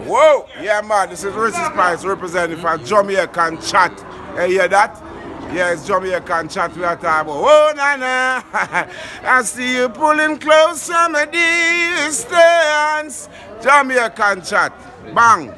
Whoa! Yeah, man, this is Richie Spice representing for Jamaican Chat. You hear that? Yeah, it's Jamaican Chat we are talking about. Oh, nana, I see you pulling close from a distance. Jamaican Chat. Bang!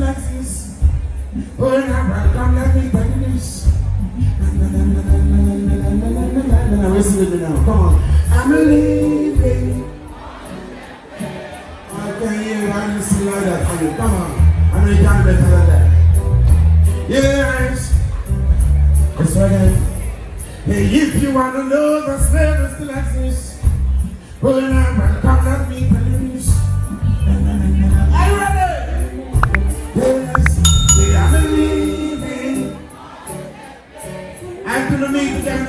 exist. Oh, now welcome, let me tell you this. Listen to me now, come on. I'm leaving. I can hear you, I just like that for you, come on. I know you can't better than that. Yes. That's right then. Hey, if you want to know the slavery still exists, well, now welcome, let me tell you this. Are you ready? Yes, we are believing. I couldn't meet them